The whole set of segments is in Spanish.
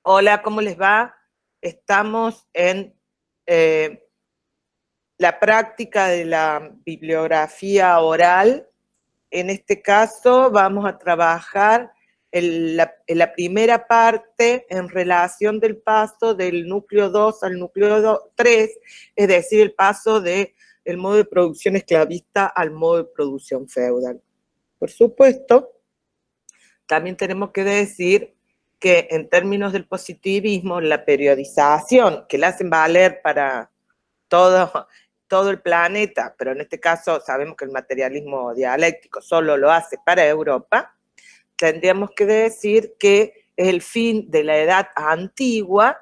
Hola, ¿cómo les va? Estamos en la práctica de la bibliografía oral. En este caso vamos a trabajar en la primera parte en relación del paso del núcleo 2 al núcleo 3, es decir, el paso del modo de producción esclavista al modo de producción feudal. Por supuesto, también tenemos que decir que en términos del positivismo, la periodización que la hacen valer para todo el planeta, pero en este caso sabemos que el materialismo dialéctico solo lo hace para Europa, tendríamos que decir que es el fin de la edad antigua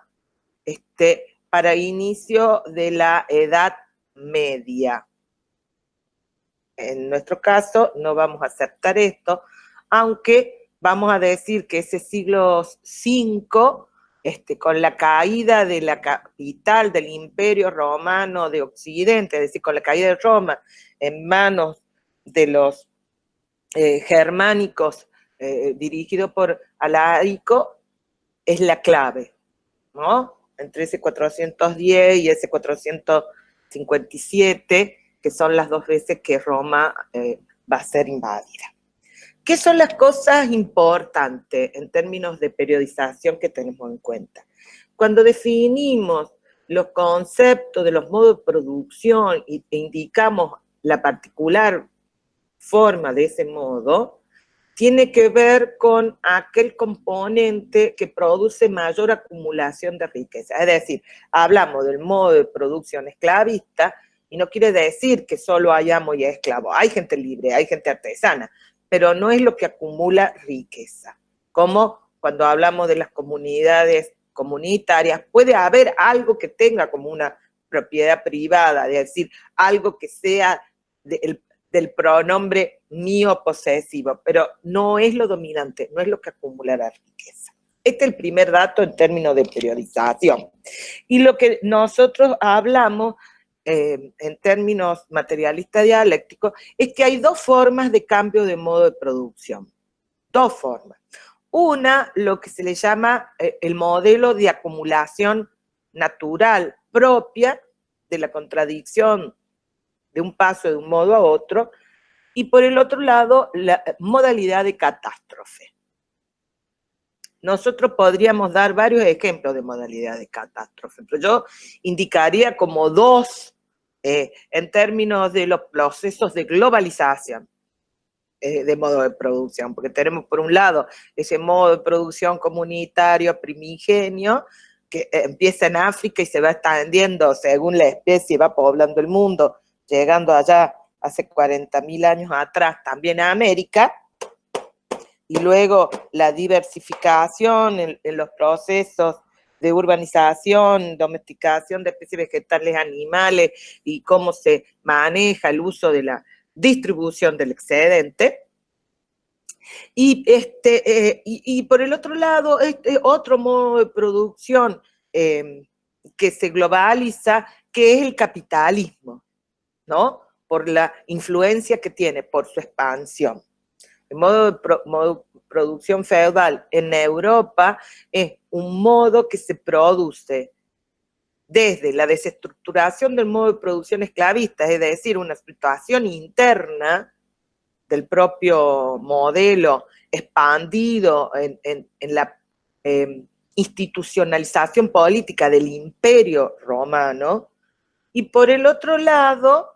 para inicio de la edad media. En nuestro caso no vamos a aceptar esto, aunque vamos a decir que ese siglo V, con la caída de la capital del Imperio Romano de Occidente, es decir, con la caída de Roma en manos de los germánicos dirigidos por Alarico, es la clave, ¿no? Entre ese 410 y ese 457, que son las dos veces que Roma va a ser invadida. ¿Qué son las cosas importantes en términos de periodización que tenemos en cuenta? Cuando definimos los conceptos de los modos de producción e indicamos la particular forma de ese modo, tiene que ver con aquel componente que produce mayor acumulación de riqueza. Es decir, hablamos del modo de producción esclavista y no quiere decir que solo haya amo y esclavo. Hay gente libre, hay gente artesana, pero no es lo que acumula riqueza. Como cuando hablamos de las comunidades comunitarias, puede haber algo que tenga como una propiedad privada, es decir, algo que sea del pronombre mío posesivo, pero no es lo dominante, no es lo que acumula la riqueza. Este es el primer dato en términos de periodización. Y lo que nosotros hablamos en términos materialistas dialécticos es que hay dos formas de cambio de modo de producción. Dos formas. Una, lo que se le llama el modelo de acumulación natural propia de la contradicción de un paso de un modo a otro, y por el otro lado, la modalidad de catástrofe. Nosotros podríamos dar varios ejemplos de modalidad de catástrofe, pero yo indicaría como dos en términos de los procesos de globalización de modo de producción, porque tenemos por un lado ese modo de producción comunitario primigenio, que empieza en África y se va extendiendo según la especie, va poblando el mundo, llegando allá hace 40.000 años atrás también a América, y luego la diversificación en los procesos de urbanización, domesticación de especies vegetales, animales, y cómo se maneja el uso de la distribución del excedente. Y por el otro lado, otro modo de producción que se globaliza, que es el capitalismo, ¿no? Por la influencia que tiene, por su expansión. El modo de producción feudal en Europa es un modo que se produce desde la desestructuración del modo de producción esclavista, es decir, una situación interna del propio modelo expandido en la institucionalización política del imperio romano, y por el otro lado,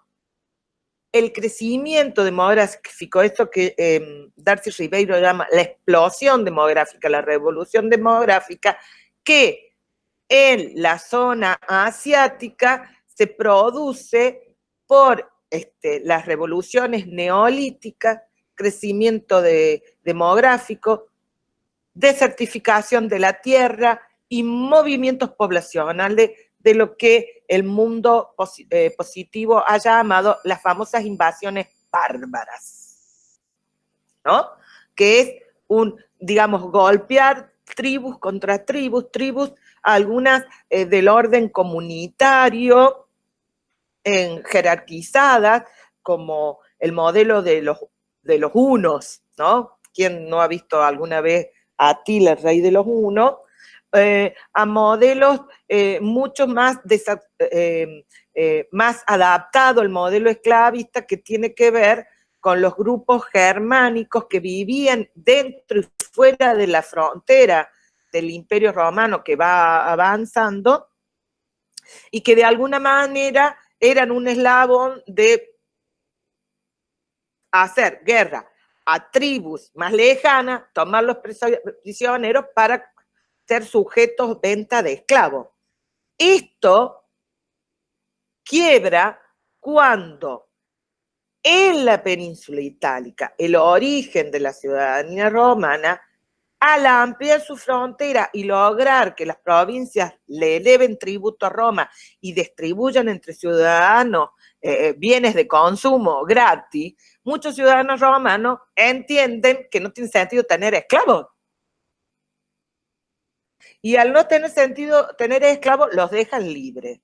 el crecimiento demográfico, esto que Darcy Ribeiro llama la explosión demográfica, la revolución demográfica, que en la zona asiática se produce por las revoluciones neolíticas, crecimiento demográfico, desertificación de la tierra y movimientos poblacionales de lo que el mundo positivo ha llamado las famosas invasiones bárbaras, ¿no? Que es digamos, golpear tribus contra tribus, algunas del orden comunitario, jerarquizadas, como el modelo de los hunos, ¿no? ¿Quién no ha visto alguna vez a Atila, el rey de los hunos? a modelos mucho más, más adaptado al modelo esclavista, que tiene que ver con los grupos germánicos que vivían dentro y fuera de la frontera del Imperio Romano que va avanzando, y que de alguna manera eran un eslabón de hacer guerra a tribus más lejanas, tomar los prisioneros para ser sujetos venta de esclavos. Esto quiebra cuando en la península itálica el origen de la ciudadanía romana, al ampliar su frontera y lograr que las provincias le eleven tributo a Roma y distribuyan entre ciudadanos bienes de consumo gratis, muchos ciudadanos romanos entienden que no tiene sentido tener esclavos. Y al no tener sentido tener esclavos, los dejan libres.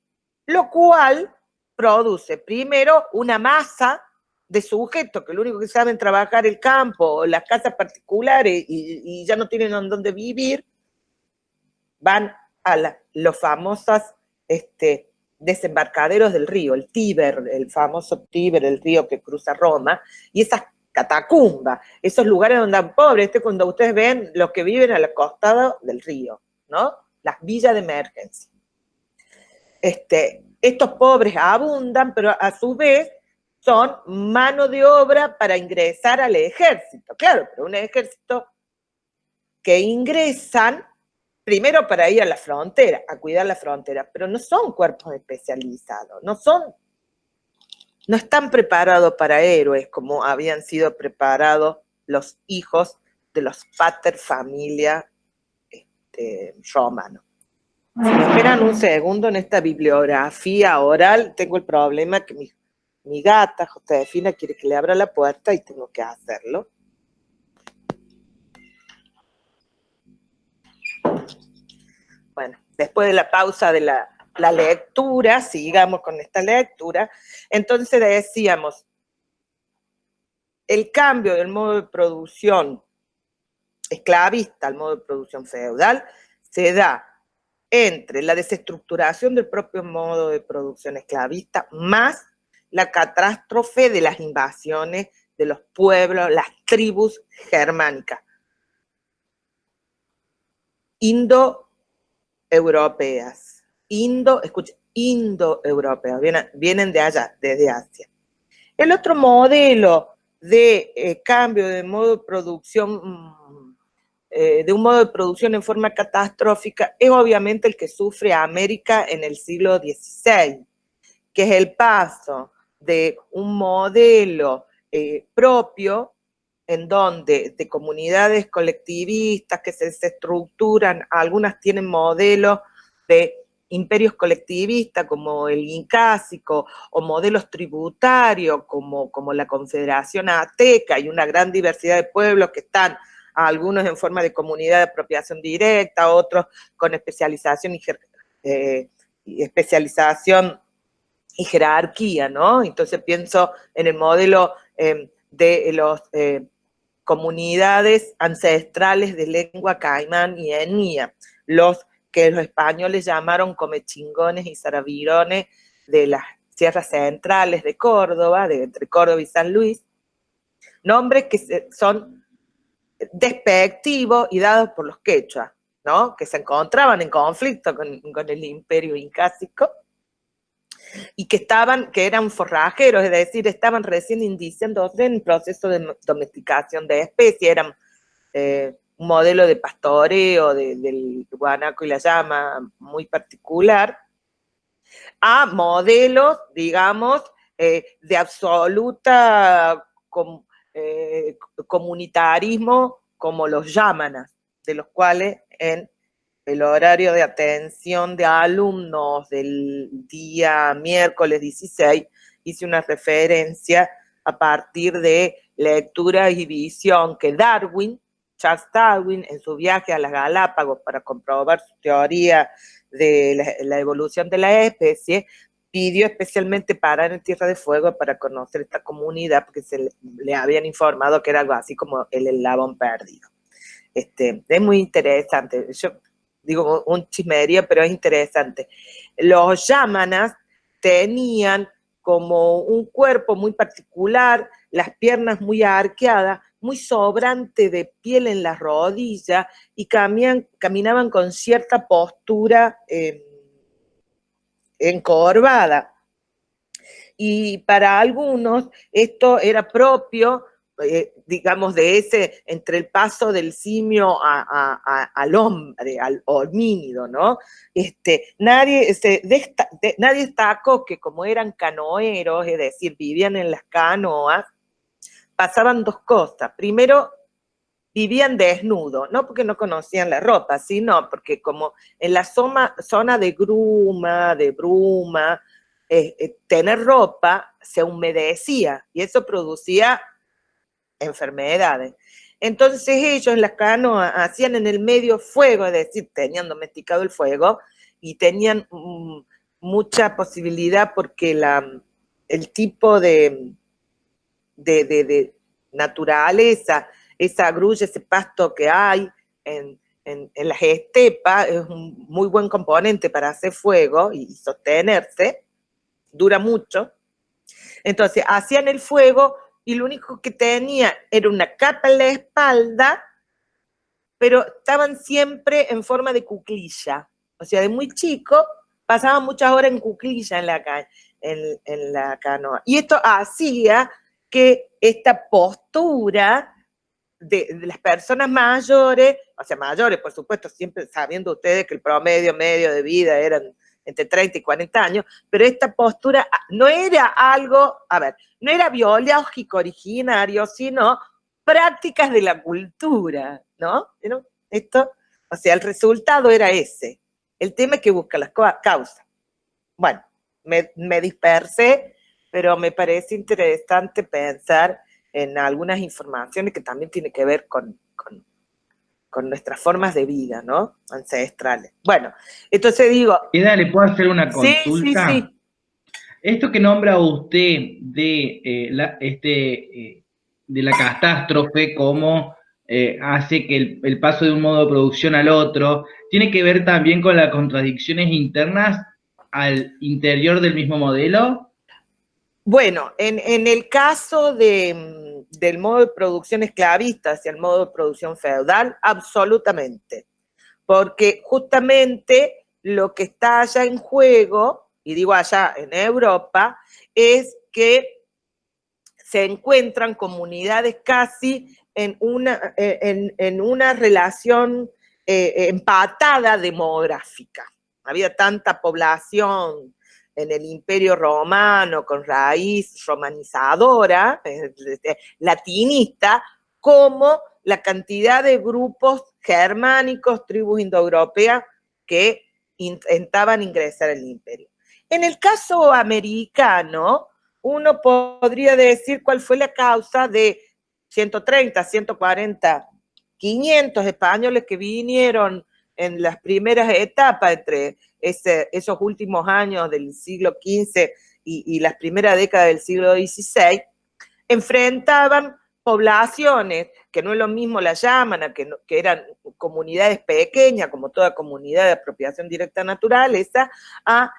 Lo cual produce primero una masa de sujetos que lo único que saben trabajar el campo, las casas particulares y ya no tienen dónde vivir, van a los famosos desembarcaderos del río, el Tíber, el famoso Tíber, el río que cruza Roma, y esas catacumbas, esos lugares donde andan pobres, cuando ustedes ven los que viven a la costada del río, ¿no? Las villas de emergencia. Estos pobres abundan, pero a su vez son mano de obra para ingresar al ejército. Claro, pero un ejército que ingresan primero para ir a la frontera, a cuidar la frontera, pero no son cuerpos especializados, no están preparados para héroes como habían sido preparados los hijos de los pater familia romanos. Si me esperan un segundo en esta bibliografía oral, tengo el problema que mi gata, Josefina, quiere que le abra la puerta y tengo que hacerlo. Bueno, después de la pausa de la lectura, sigamos con esta lectura. Entonces decíamos, el cambio del modo de producción esclavista al modo de producción feudal se da entre la desestructuración del propio modo de producción esclavista más la catástrofe de las invasiones de los pueblos, las tribus germánicas, indoeuropeas, indoeuropeas, vienen de allá, desde Asia. El otro modelo de cambio de modo de producción, de un modo de producción en forma catastrófica, es obviamente el que sufre América en el siglo XVI, que es el paso de un modelo propio, en donde de comunidades colectivistas que se estructuran, algunas tienen modelos de imperios colectivistas como el incásico, o modelos tributarios como la Confederación Azteca, y una gran diversidad de pueblos que están, algunos en forma de comunidad de apropiación directa, otros con especialización y jerarquía, ¿no? Entonces pienso en el modelo de los comunidades ancestrales de lengua caimán y etnia, los que los españoles llamaron comechingones y saravirones de las sierras centrales de Córdoba, entre Córdoba y San Luis, nombres que son despectivos y dados por los quechuas, ¿no? Que se encontraban en conflicto con el imperio incásico, y que eran forrajeros, es decir, estaban recién iniciándose en proceso de domesticación de especies, eran un modelo de pastoreo del guanaco y la llama muy particular, a modelos, digamos, de absoluta comunitarismo como los yámanas, de los cuales en el horario de atención de alumnos del día miércoles 16 hice una referencia a partir de lectura y visión que Charles Darwin, en su viaje a las Galápagos para comprobar su teoría de la evolución de la especie, pidió especialmente parar en Tierra de Fuego para conocer esta comunidad, porque le habían informado que era algo así como el eslabón perdido. Es muy interesante. Yo digo un chismerío, pero es interesante. Los yámanas tenían como un cuerpo muy particular, las piernas muy arqueadas, muy sobrante de piel en las rodillas y caminaban con cierta postura encorvada. Y para algunos esto era propio, digamos, de ese, entre el paso del simio al hombre, al homínido, ¿no? Nadie destacó que como eran canoeros, es decir, vivían en las canoas, pasaban dos cosas. Primero, vivían desnudos, no porque no conocían la ropa, sino porque como en la zona de bruma, tener ropa se humedecía y eso producía enfermedades. Entonces ellos en las canoas hacían en el medio fuego, es decir, tenían domesticado el fuego y tenían mucha posibilidad porque el tipo de naturaleza, esa grulla, ese pasto que hay en las estepas, es un muy buen componente para hacer fuego y sostenerse, dura mucho. Entonces, hacían el fuego y lo único que tenía era una capa en la espalda, pero estaban siempre en forma de cuclilla. O sea, de muy chico pasaban muchas horas en cuclilla en la canoa. Y esto hacía que esta postura de las personas mayores, o sea, mayores, por supuesto, siempre sabiendo ustedes que el promedio medio de vida eran entre 30 y 40 años, pero esta postura no era algo, a ver, no era biológico originario, sino prácticas de la cultura, ¿no? Esto, o sea, el resultado era ese. El tema es que busca las causas. Bueno, me dispersé, pero me parece interesante pensar en algunas informaciones que también tienen que ver con nuestras formas de vida, ¿no? Ancestrales. Bueno, entonces digo... Y dale, ¿puedo hacer una Sí, sí, consulta? sí. Esto que nombra usted de, de la catástrofe, cómo hace que el paso de un modo de producción al otro, ¿tiene que ver también con las contradicciones internas al interior del mismo modelo? Bueno, en el caso del modo de producción esclavista hacia el modo de producción feudal, absolutamente. Porque justamente lo que está allá en juego, y digo allá en Europa, es que se encuentran comunidades casi en una relación empatada demográfica. Había tanta población en el Imperio Romano con raíz romanizadora, latinista, como la cantidad de grupos germánicos, tribus indoeuropeas que intentaban ingresar al imperio. En el caso americano, uno podría decir cuál fue la causa de 130, 140, 500 españoles que vinieron en las primeras etapas entre esos últimos años del siglo XV y las primeras décadas del siglo XVI, enfrentaban poblaciones, que no es lo mismo la llaman, que eran comunidades pequeñas, como toda comunidad de apropiación directa de naturaleza, a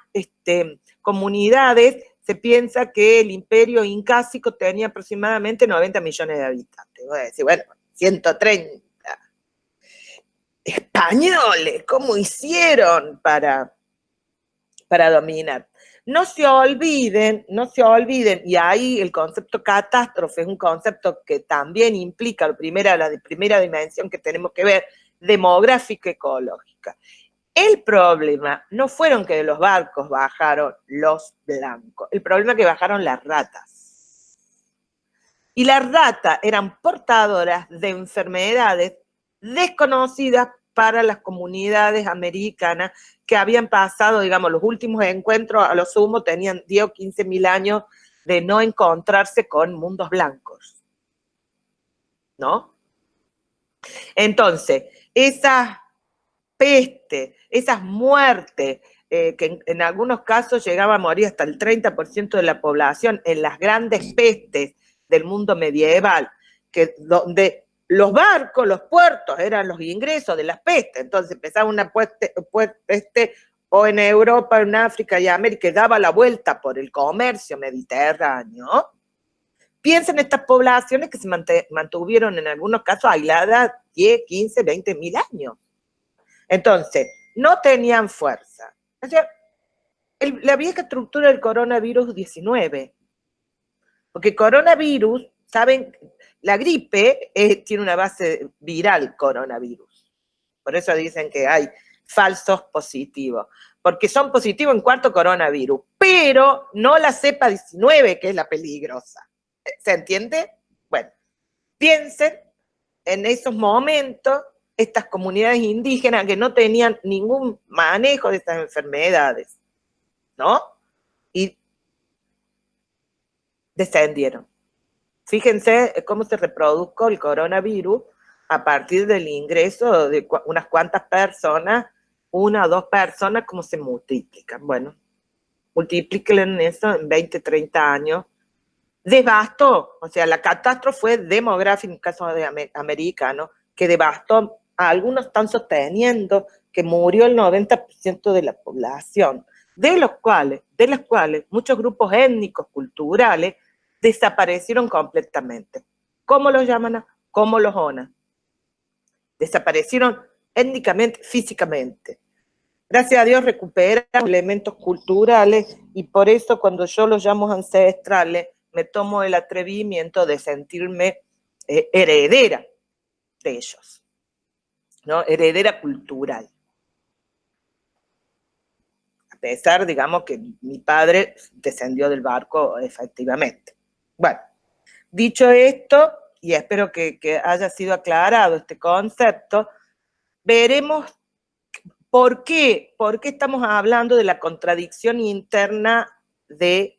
comunidades. Se piensa que el imperio incásico tenía aproximadamente 90 millones de habitantes. Voy a decir, bueno, 130 españoles, ¿cómo hicieron para dominar? No se olviden, y ahí el concepto catástrofe es un concepto que también implica la primera dimensión que tenemos que ver, demográfica ecológica. El problema no fueron que de los barcos bajaron los blancos, el problema es que bajaron las ratas. Y las ratas eran portadoras de enfermedades desconocidas para las comunidades americanas que habían pasado, digamos, los últimos encuentros a lo sumo tenían 10 o 15 mil años de no encontrarse con mundos blancos, ¿no? Entonces, esas pestes, esas muertes, que en algunos casos llegaba a morir hasta el 30% de la población en las grandes pestes del mundo medieval, donde los barcos, los puertos, eran los ingresos de las pestes. Entonces empezaba una peste o en Europa, en África y América, daba la vuelta por el comercio mediterráneo. Piensen en estas poblaciones que se mantuvieron en algunos casos aisladas 10, 15, 20 mil años. Entonces, no tenían fuerza. O sea, la vieja estructura del coronavirus 19. Porque coronavirus, ¿saben? La gripe tiene una base viral, coronavirus. Por eso dicen que hay falsos positivos. Porque son positivos en cuanto a coronavirus, pero no la cepa 19, que es la peligrosa. ¿Se entiende? Bueno, piensen en esos momentos, estas comunidades indígenas que no tenían ningún manejo de estas enfermedades, ¿no? Y descendieron. Fíjense cómo se reprodujo el coronavirus a partir del ingreso de unas cuantas personas, 1 o 2 personas, cómo se multiplican. Bueno, multiplíquenlo eso en 20, 30 años. Devastó, o sea, la catástrofe fue demográfica en el caso de americano, que devastó, a algunos están sosteniendo que murió el 90% de la población, de los cuales muchos grupos étnicos, culturales, desaparecieron completamente. ¿Cómo los llaman? ¿Cómo los ONA? Desaparecieron étnicamente, físicamente. Gracias a Dios recuperan elementos culturales y por eso cuando yo los llamo ancestrales, me tomo el atrevimiento de sentirme heredera de ellos, ¿no? Heredera cultural. A pesar, digamos, que mi padre descendió del barco, efectivamente. Bueno, dicho esto, y espero que haya sido aclarado este concepto, veremos por qué estamos hablando de la contradicción interna del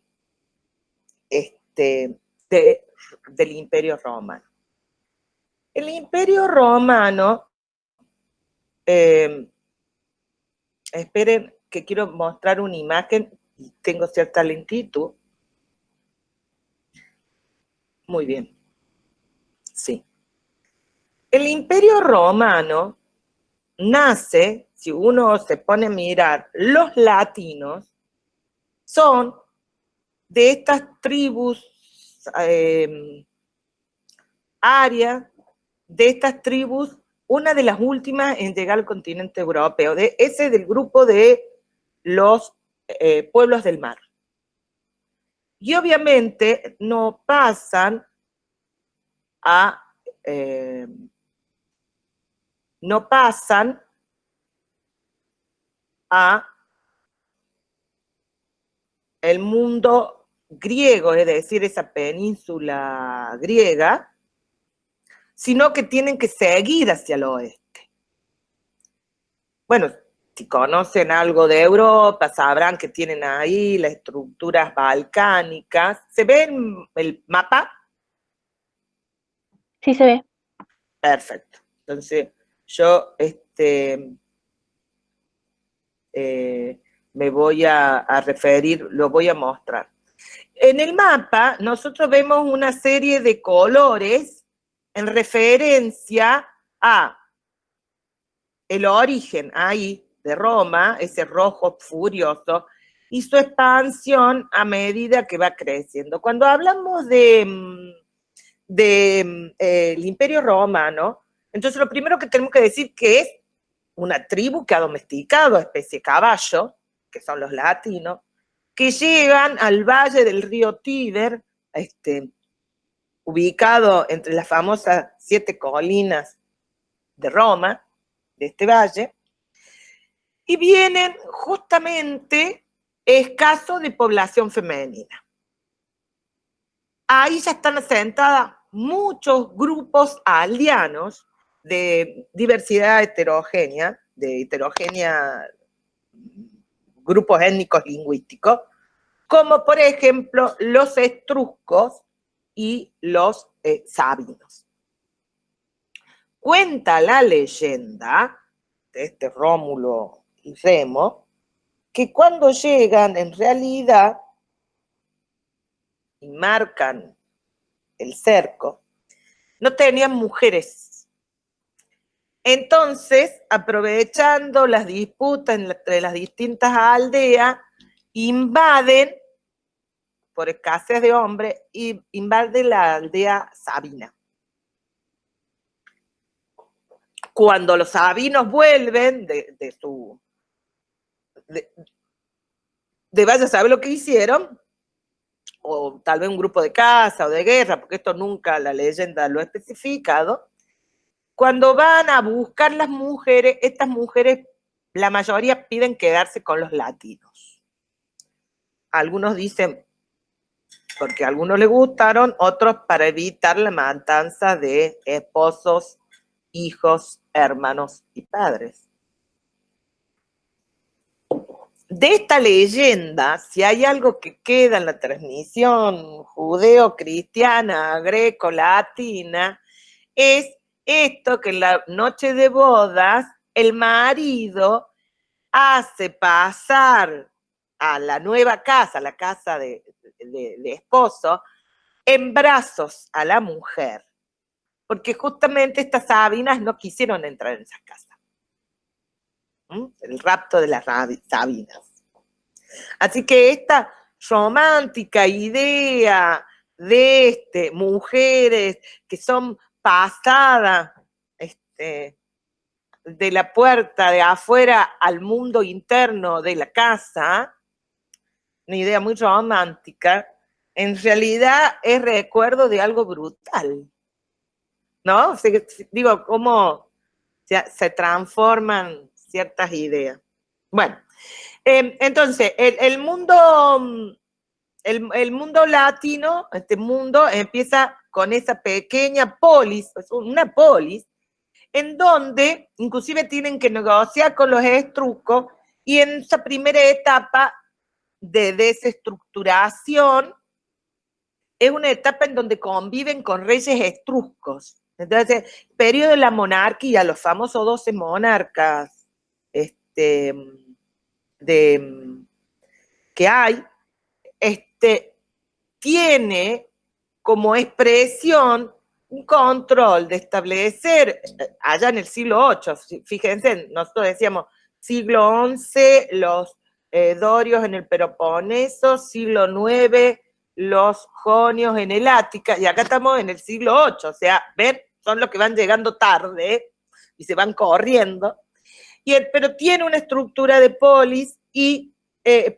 Imperio Romano. El Imperio Romano, esperen que quiero mostrar una imagen, y tengo cierta lentitud. Muy bien. Sí. El Imperio Romano nace, si uno se pone a mirar, los latinos son de estas tribus, áreas, de estas tribus, una de las últimas en llegar al continente europeo. Ese es del grupo de los pueblos del mar. Y obviamente no pasan a el mundo griego, es decir, esa península griega, sino que tienen que seguir hacia el oeste. Bueno, si conocen algo de Europa, sabrán que tienen ahí las estructuras balcánicas. ¿Se ve el mapa? Sí, se ve. Perfecto. Entonces, yo me voy a referir, lo voy a mostrar. En el mapa, nosotros vemos una serie de colores en referencia a el origen ahí de Roma, ese rojo furioso, y su expansión a medida que va creciendo. Cuando hablamos del Imperio Romano, entonces lo primero que tenemos que decir que es una tribu que ha domesticado a especie de caballo, que son los latinos, que llegan al valle del río Tíber, ubicado entre las famosas 7 colinas de Roma, de este valle, y vienen justamente escasos de población femenina. Ahí ya están asentadas muchos grupos aldeanos de diversidad heterogénea, grupos étnicos lingüísticos, como por ejemplo los etruscos y los sabinos. Cuenta la leyenda de este Rómulo y Remo que cuando llegan en realidad y marcan el cerco, no tenían mujeres. Entonces, aprovechando las disputas entre las distintas aldeas, invaden, por escasez de hombres, y invaden la aldea sabina. Cuando los sabinos vuelven de vaya a saber lo que hicieron, o tal vez un grupo de caza o de guerra, porque esto nunca la leyenda lo ha especificado, cuando van a buscar las mujeres, estas mujeres, la mayoría piden quedarse con los latinos. Algunos dicen porque a algunos les gustaron, otros para evitar la matanza de esposos, hijos, hermanos y padres. De esta leyenda, si hay algo que queda en la transmisión judeo-cristiana, greco-latina, es esto que en la noche de bodas el marido hace pasar a la nueva casa, la casa de esposo, en brazos a la mujer, porque justamente estas sabinas no quisieron entrar en esa casa. El rapto de las sabinas. Así que esta romántica idea de mujeres que son pasadas de la puerta de afuera al mundo interno de la casa, una idea muy romántica, en realidad es recuerdo de algo brutal, ¿no? O sea, digo, cómo se transforman ciertas ideas. Bueno, entonces, el mundo latino, este mundo empieza con esa pequeña polis, una polis, en donde inclusive tienen que negociar con los etruscos, y en esa primera etapa de desestructuración es una etapa en donde conviven con reyes etruscos. Entonces, periodo de la monarquía, los famosos 12 monarcas que hay, tiene como expresión un control de establecer, allá en el siglo VIII, fíjense, nosotros decíamos siglo XI, los dorios en el Peloponeso, siglo IX, los jonios en el Ática, y acá estamos en el siglo VIII, o sea, ven, son los que van llegando tarde y se van corriendo, pero tiene una estructura de polis y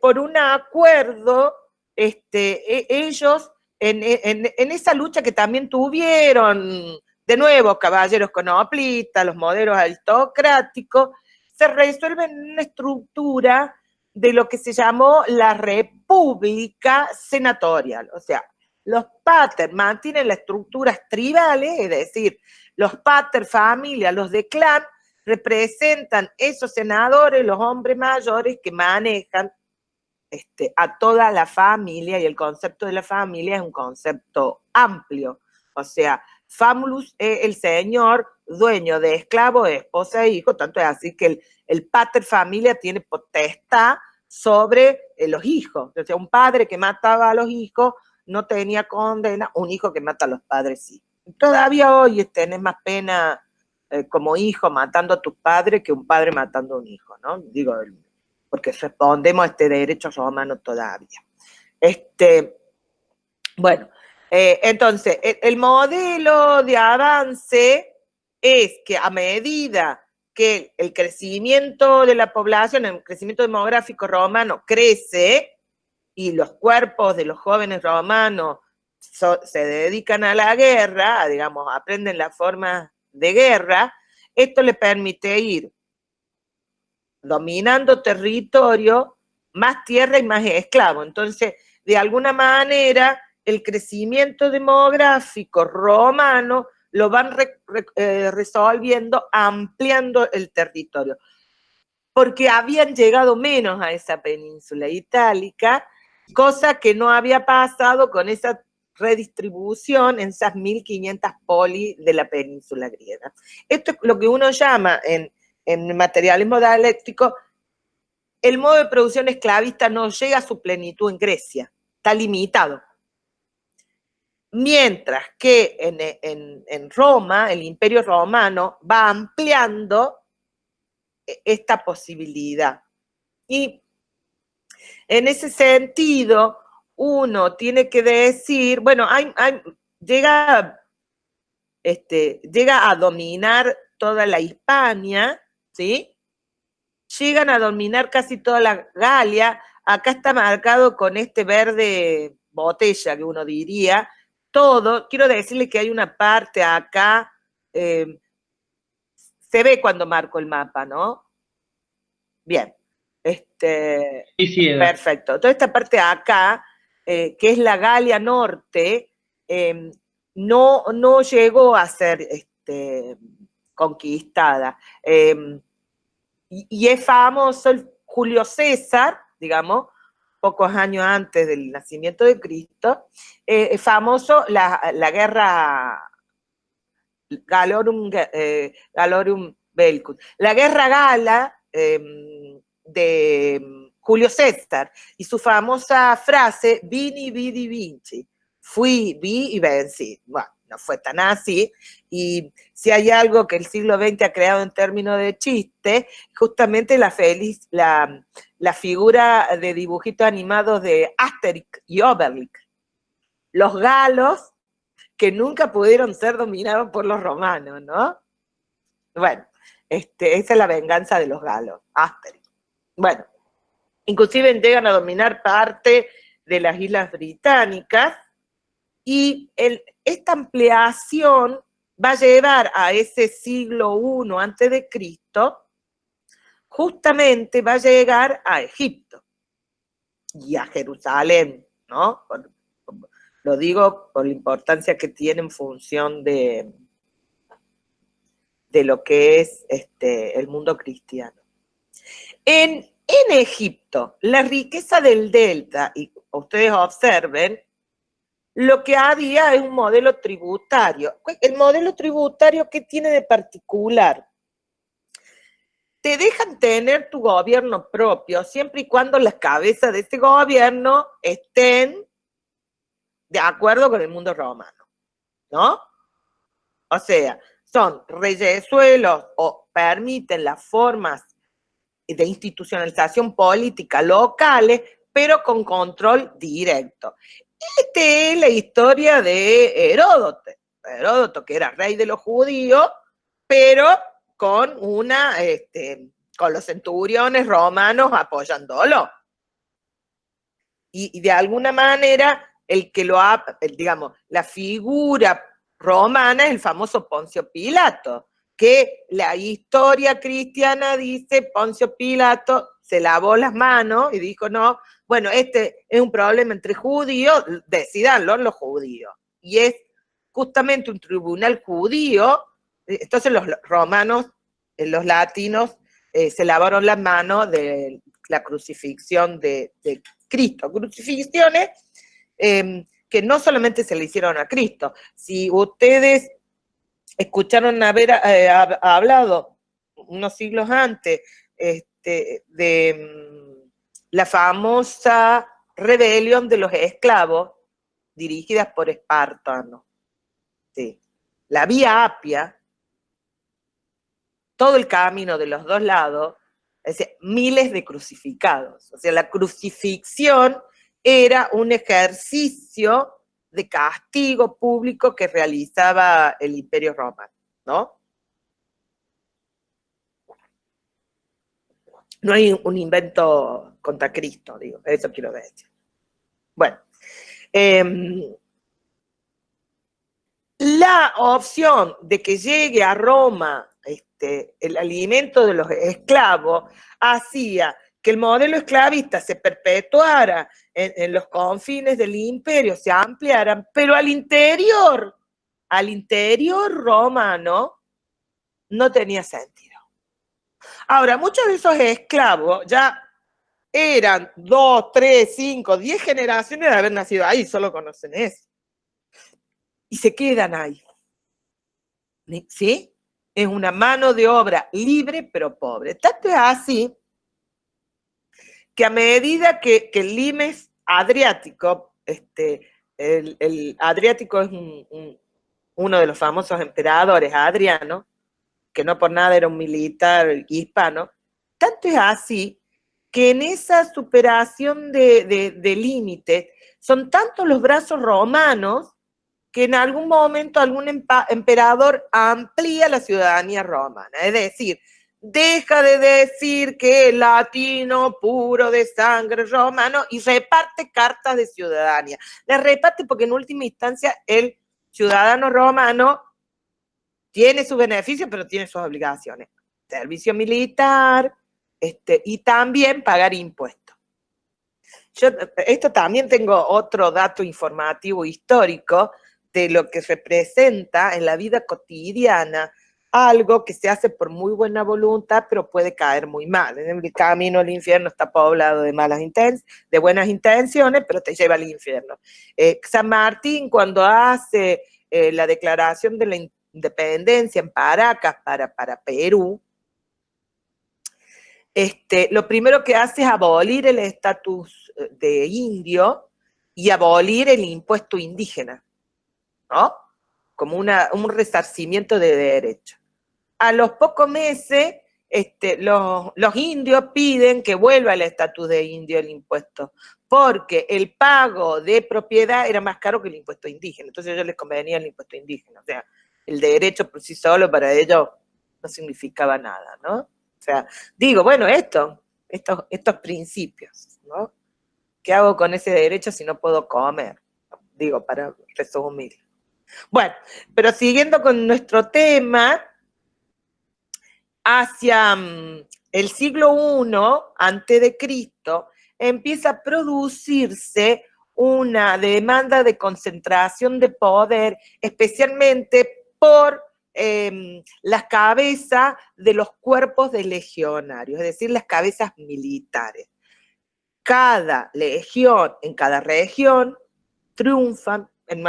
por un acuerdo, ellos en esa lucha que también tuvieron, de nuevo, caballeros conoplitas, los modelos aristocráticos, se resuelven en una estructura de lo que se llamó la república senatorial. O sea, los pater mantienen las estructuras tribales, es decir, los pater familia, los de clan, representan esos senadores, los hombres mayores que manejan a toda la familia, y el concepto de la familia es un concepto amplio. O sea, famulus es el señor dueño de esclavos, esposa e hijo, tanto es así que el pater familia tiene potestad sobre los hijos. O sea, un padre que mataba a los hijos no tenía condena, un hijo que mata a los padres sí. Todavía hoy tenés más pena como hijo matando a tus padres que un padre matando a un hijo, ¿no? Digo, porque respondemos a este derecho romano todavía. Bueno, entonces, el modelo de avance es que a medida que el crecimiento de la población, el crecimiento demográfico romano crece y los cuerpos de los jóvenes romanos se dedican a la guerra, digamos, aprenden las formas de guerra, esto le permite ir dominando territorio, más tierra y más esclavo. Entonces, de alguna manera, el crecimiento demográfico romano lo van resolviendo, ampliando el territorio, porque habían llegado menos a esa península itálica, cosa que no había pasado con esa redistribución en esas 1500 polis de la península griega. Esto es lo que uno llama en materialismo dialéctico, el modo de producción esclavista no llega a su plenitud en Grecia, está limitado. Mientras que en Roma, el Imperio Romano va ampliando esta posibilidad. Y en ese sentido, uno tiene que decir, bueno, llega a dominar toda la Hispania, ¿sí? Llegan a dominar casi toda la Galia. Acá está marcado con este verde botella, que uno diría, todo. Quiero decirle que hay una parte acá, se ve cuando marco el mapa, ¿no? Bien. Sí, sí, Eda. Perfecto. Toda esta parte acá, que es la Galia Norte, no llegó a ser conquistada. Y es famoso el Julio César, digamos, pocos años antes del nacimiento de Cristo, es famoso la guerra Galorum Bellicus, la guerra gala de Julio César, y su famosa frase, vini, vidi, vinci, fui, vi y vencí. Bueno, no fue tan así, y si hay algo que el siglo XX ha creado en términos de chiste, justamente la figura de dibujitos animados de Asterix y Obelix, los galos que nunca pudieron ser dominados por los romanos, ¿no? Bueno, esa es la venganza de los galos, Asterix. Bueno, inclusive llegan a dominar parte de las islas británicas, y esta ampliación va a llevar a ese siglo I antes de Cristo, justamente va a llegar a Egipto y a Jerusalén, ¿no? Lo digo por la importancia que tiene en función de lo que es el mundo cristiano. En Egipto, la riqueza del delta, y ustedes observen, lo que había es un modelo tributario. El modelo tributario, ¿qué tiene de particular? Te dejan tener tu gobierno propio siempre y cuando las cabezas de ese gobierno estén de acuerdo con el mundo romano, ¿no? O sea, son reyesuelos o permiten las formas de institucionalización política locales, pero con control directo. Esta es la historia de Heródoto. Heródoto, que era rey de los judíos, pero con con los centuriones romanos apoyándolo. Y de alguna manera, digamos, la figura romana es el famoso Poncio Pilato, que la historia cristiana dice Poncio Pilato se lavó las manos y dijo, no, bueno, este es un problema entre judíos, decídanlo los judíos. Y es justamente un tribunal judío. Entonces los romanos, los latinos, se lavaron las manos de la crucifixión de Cristo. Crucifixiones que no solamente se le hicieron a Cristo. Si ustedes escucharon haber hablado unos siglos antes de la famosa rebelión de los esclavos dirigidas por Espartano. Sí. La vía Apia, todo el camino de los dos lados, es decir, miles de crucificados. O sea, la crucifixión era un ejercicio de castigo público que realizaba el Imperio Romano, ¿no? No hay un invento contra Cristo, digo, eso quiero decir. Bueno, la opción de que llegue a Roma el alimento de los esclavos hacía que el modelo esclavista se perpetuara en los confines del imperio, se ampliaran, pero al interior romano no tenía sentido. Ahora, muchos de esos esclavos ya eran 2, 3, 5, 10 generaciones de haber nacido ahí, solo conocen eso. Y se quedan ahí. ¿Sí? Es una mano de obra libre pero pobre. Tanto es así que a medida que el limes adriático el Adriático es uno de los famosos emperadores, Adriano, que no por nada era un militar hispano. Tanto es así que en esa superación de límites son tantos los brazos romanos que en algún momento algún emperador amplía la ciudadanía romana. Es decir, deja de decir que el latino puro de sangre romano y reparte cartas de ciudadanía. Las reparte porque en última instancia el ciudadano romano tiene sus beneficios, pero tiene sus obligaciones. Servicio militar, y también pagar impuestos. Yo esto también tengo otro dato informativo histórico de lo que representa en la vida cotidiana algo que se hace por muy buena voluntad, pero puede caer muy mal. El camino al infierno está poblado de de buenas intenciones, pero te lleva al infierno. San Martín, cuando hace la declaración de la independencia en Paracas para Perú, lo primero que hace es abolir el estatus de indio y abolir el impuesto indígena, ¿no? Como un resarcimiento de derechos. A los pocos meses, los indios piden que vuelva el estatus de indio el impuesto, porque el pago de propiedad era más caro que el impuesto indígena, entonces a ellos les convenía el impuesto indígena, o sea, el derecho por sí solo para ellos no significaba nada, ¿no? O sea, digo, bueno, estos principios, ¿no? ¿Qué hago con ese derecho si no puedo comer? Digo, para resumir. Bueno, pero siguiendo con nuestro tema, hacia el siglo I antes de Cristo empieza a producirse una demanda de concentración de poder, especialmente por las cabezas de los cuerpos de legionarios, es decir, las cabezas militares. Cada legión, en cada región, triunfan, en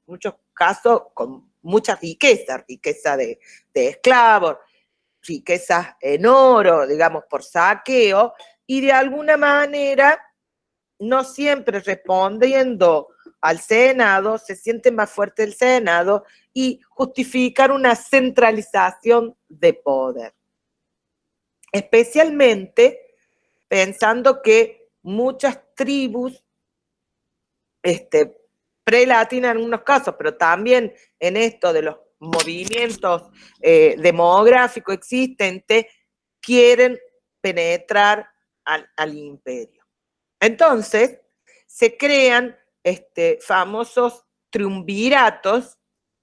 muchos casos, con mucha riqueza de esclavos, riquezas en oro, digamos, por saqueo, y de alguna manera, no siempre respondiendo al Senado, se siente más fuerte el Senado y justificar una centralización de poder. Especialmente pensando que muchas tribus, prelatinas en algunos casos, pero también en esto de los movimientos demográficos existentes, quieren penetrar al imperio. Entonces, se crean famosos triunviratos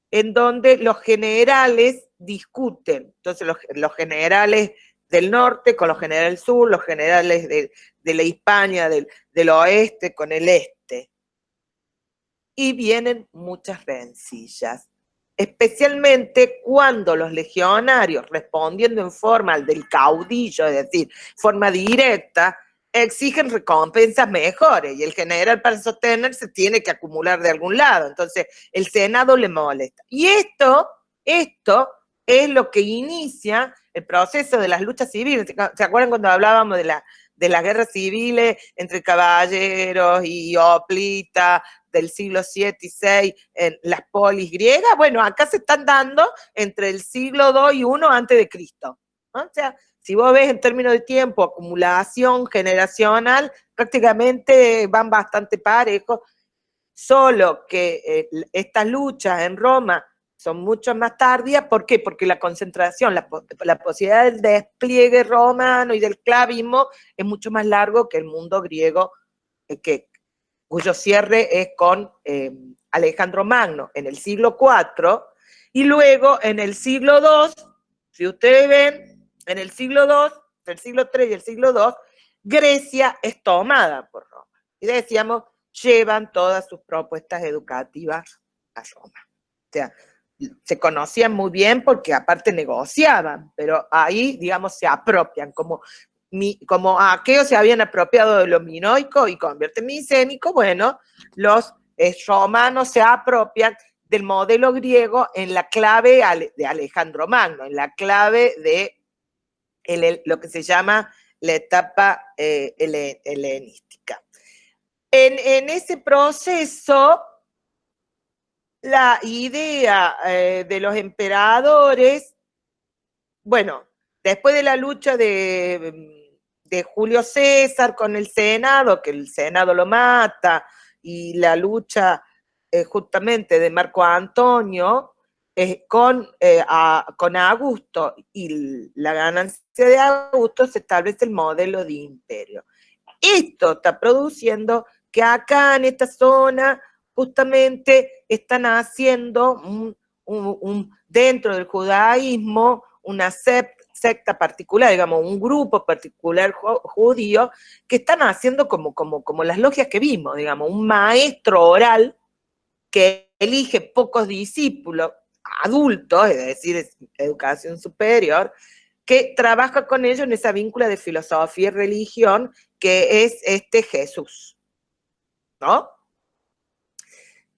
en donde los generales discuten. Entonces, los generales del norte con los generales del sur, los generales de la Hispania del oeste con el este. Y vienen muchas rencillas, especialmente cuando los legionarios, respondiendo en forma del caudillo, es decir, forma directa, exigen recompensas mejores, y el general para sostenerse tiene que acumular de algún lado, entonces el Senado le molesta. Y esto es lo que inicia el proceso de las luchas civiles. ¿Se acuerdan cuando hablábamos de las guerras civiles entre caballeros y hoplitas del siglo 7 y 6 en las polis griegas? Bueno, acá se están dando entre el siglo 2 y 1 antes de Cristo, ¿no? O sea, si vos ves en términos de tiempo, acumulación generacional, prácticamente van bastante parejos, solo que estas luchas en Roma son mucho más tardías. ¿Por qué? Porque la concentración, la posibilidad del despliegue romano y del clavismo es mucho más largo que el mundo griego, cuyo cierre es con Alejandro Magno en el siglo IV, y luego en el siglo II, si ustedes ven, en el siglo II, el siglo III y el siglo II, Grecia es tomada por Roma. Y decíamos, llevan todas sus propuestas educativas a Roma. O sea, se conocían muy bien porque aparte negociaban, pero ahí, digamos, se apropian, como aquellos se habían apropiado de lo minoico y convierten en micénico, bueno, los romanos se apropian del modelo griego en la clave de Alejandro Magno, en la clave de lo que se llama la etapa helenística. En ese proceso la idea de los emperadores, bueno, después de la lucha de Julio César con el Senado, que el Senado lo mata, y la lucha justamente de Marco Antonio con Augusto y la ganancia de Augusto, se establece el modelo de imperio. Esto está produciendo que acá en esta zona justamente están haciendo dentro del judaísmo una secta particular, digamos, un grupo particular judío, que están haciendo como las logias que vimos, digamos, un maestro oral que elige pocos discípulos, adultos, es decir, educación superior, que trabaja con ellos en esa víncula de filosofía y religión que es este Jesús, ¿no?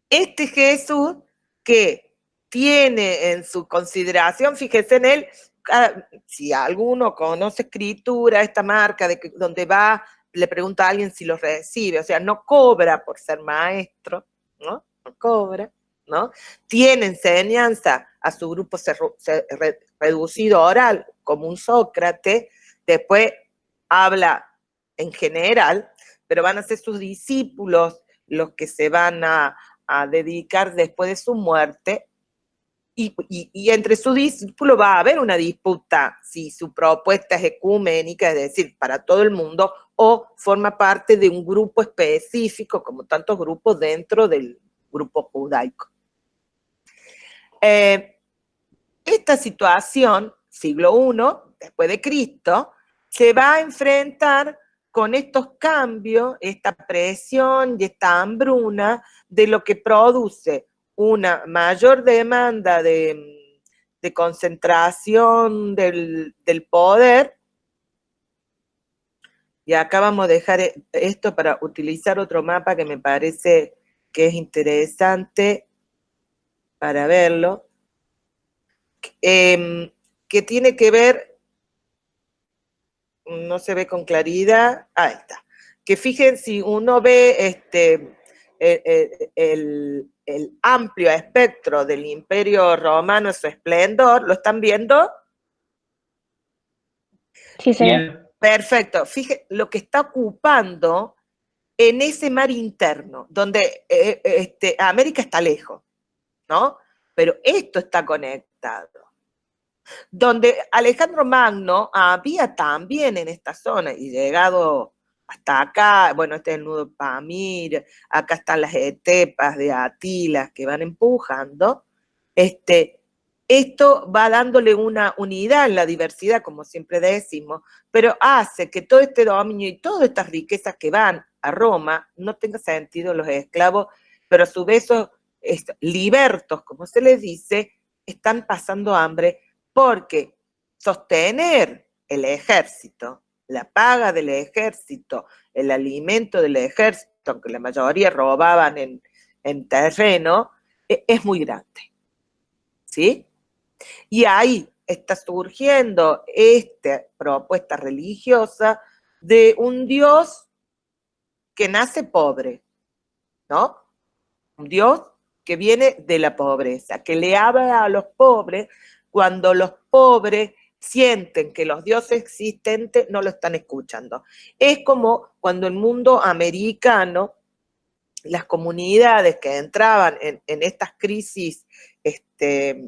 Este Jesús que tiene en su consideración, fíjese en él, si alguno conoce escritura, esta marca donde va, le pregunta a alguien si lo recibe, o sea, no cobra por ser maestro, ¿no? No cobra, ¿no? Tiene enseñanza a su grupo reducido oral, como un Sócrates, después habla en general, pero van a ser sus discípulos los que se van a dedicar después de su muerte, y entre sus discípulos va a haber una disputa si su propuesta es ecuménica, es decir, para todo el mundo, o forma parte de un grupo específico, como tantos grupos dentro del grupo judaico. Esta situación, siglo I, después de Cristo, se va a enfrentar con estos cambios, esta presión y esta hambruna de lo que produce una mayor demanda de concentración del poder. Y acá vamos a dejar esto para utilizar otro mapa que me parece que es interesante para verlo, que tiene que ver, no se ve con claridad, ahí está, que fíjense, si uno ve el amplio espectro del Imperio Romano, su esplendor, ¿lo están viendo? Sí, se ve. Perfecto, fíjense lo que está ocupando en ese mar interno, donde América está lejos, ¿no? Pero esto está conectado. Donde Alejandro Magno había también en esta zona, y llegado hasta acá, bueno, este es el nudo Pamir, acá están las estepas de Atila que van empujando, esto va dándole una unidad en la diversidad, como siempre decimos, pero hace que todo este dominio y todas estas riquezas que van a Roma no tenga sentido los esclavos, pero a su vez libertos, como se les dice, están pasando hambre, porque sostener el ejército, la paga del ejército, el alimento del ejército, aunque la mayoría robaban en terreno, es muy grande, ¿sí? Y ahí está surgiendo esta propuesta religiosa de un Dios que nace pobre, ¿no? Un Dios que viene de la pobreza, que le habla a los pobres cuando los pobres sienten que los dioses existentes no lo están escuchando. Es como cuando el mundo americano, las comunidades que entraban en estas crisis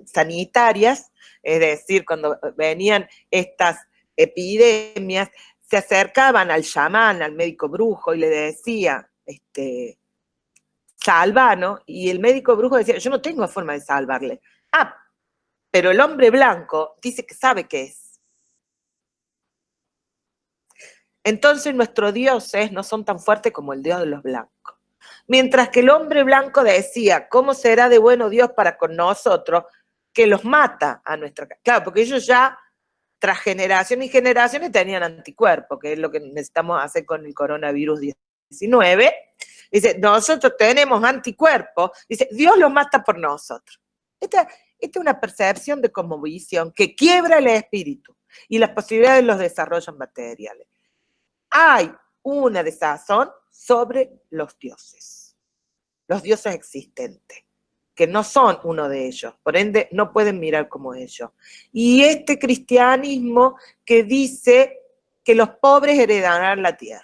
sanitarias, es decir, cuando venían estas epidemias, se acercaban al chamán, al médico brujo, y le decía, salvanos, y el médico brujo decía, yo no tengo forma de salvarle. Ah, pero el hombre blanco dice que sabe qué es. Entonces nuestros dioses no son tan fuertes como el Dios de los blancos. Mientras que el hombre blanco decía, ¿cómo será de bueno Dios para con nosotros? Que los mata a nuestra casa. Claro, porque ellos ya, tras generaciones y generaciones, tenían anticuerpos, que es lo que necesitamos hacer con el coronavirus 19. Dice, nosotros tenemos anticuerpos. Dice, Dios los mata por nosotros. Esta es una percepción de cosmovisión que quiebra el espíritu y las posibilidades de los desarrollos materiales. Hay una desazón sobre los dioses existentes. que no son uno de ellos, por ende no pueden mirar como ellos. Y este cristianismo que dice que los pobres heredarán la tierra,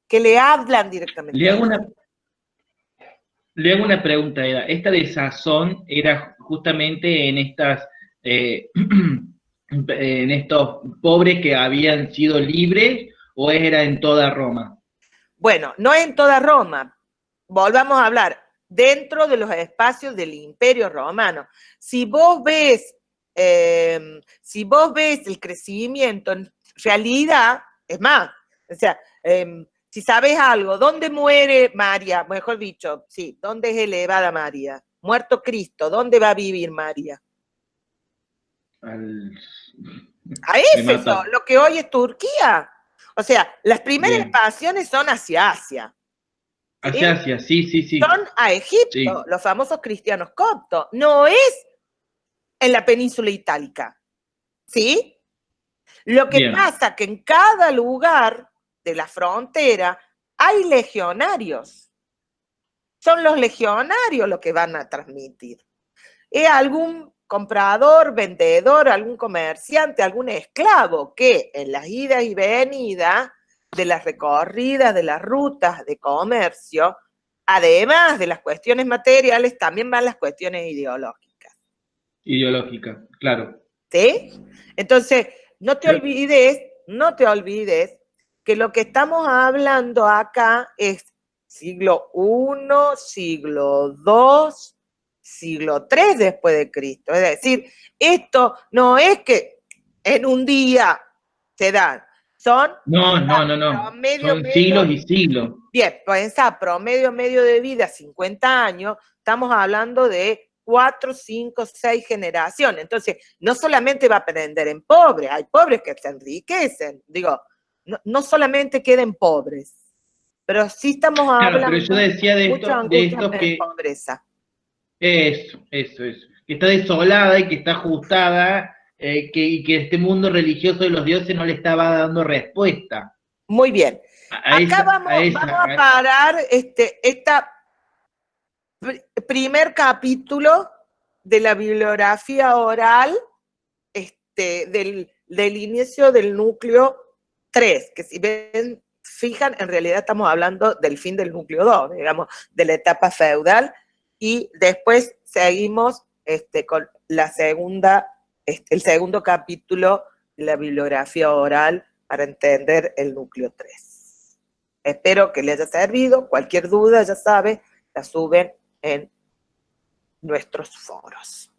que le hablan directamente Le a hago ellos. le hago una pregunta, Eda. ¿Esta desazón era justamente en estas, en estos pobres que habían sido libres o era en toda Roma? Bueno, no en toda Roma, volvamos a hablar, dentro de los espacios del Imperio Romano. Si vos ves el crecimiento, en realidad, es más, o sea, si sabes algo, ¿dónde muere María? Mejor dicho, sí, ¿dónde es elevada María? Muerto Cristo, ¿dónde va a vivir María? Al... A Me Éfeso, mata. lo que hoy es Turquía. O sea, las primeras Bien. expansiones son hacia Asia, Hacia ¿sí? Asia, sí, sí, sí. Son a Egipto, Sí, los famosos cristianos coptos. No es en la península itálica, ¿sí? Lo que bien. pasa que en cada lugar de la frontera hay legionarios. Son los legionarios los que van a transmitir. Es algún comprador, vendedor, algún comerciante, algún esclavo que en las idas y venidas de las recorridas, de las rutas de comercio, además de las cuestiones materiales, también van las cuestiones ideológicas. Ideológica, claro. ¿Sí? Entonces, Pero, no te olvides que lo que estamos hablando acá es siglo I, siglo II, siglo III después de Cristo. Es decir, esto no es que en un día se dan, son no, no, no, no. promedio Son medio. siglos y siglos. Bien, pues esa promedio medio de vida, 50 años, estamos hablando de 4, 5, 6 generaciones. Entonces, no solamente va a aprender en pobres, hay pobres que se enriquecen. Digo, no solamente queden pobres, pero sí estamos Claro, pero yo hablando decía de mucha de angustia estos en que pobreza. eso, que está desolada y que está ajustada, y que este mundo religioso de los dioses no le estaba dando respuesta Muy bien. Acá a vamos esa, a parar esta primer capítulo de la bibliografía oral del inicio del núcleo 3, que si ven, fijan, en realidad estamos hablando del fin del núcleo 2, digamos, de la etapa feudal, y después seguimos con la segunda, el segundo capítulo de la bibliografía oral para entender el núcleo 3. Espero que les haya servido. Cualquier duda, ya sabe, la suben en nuestros foros.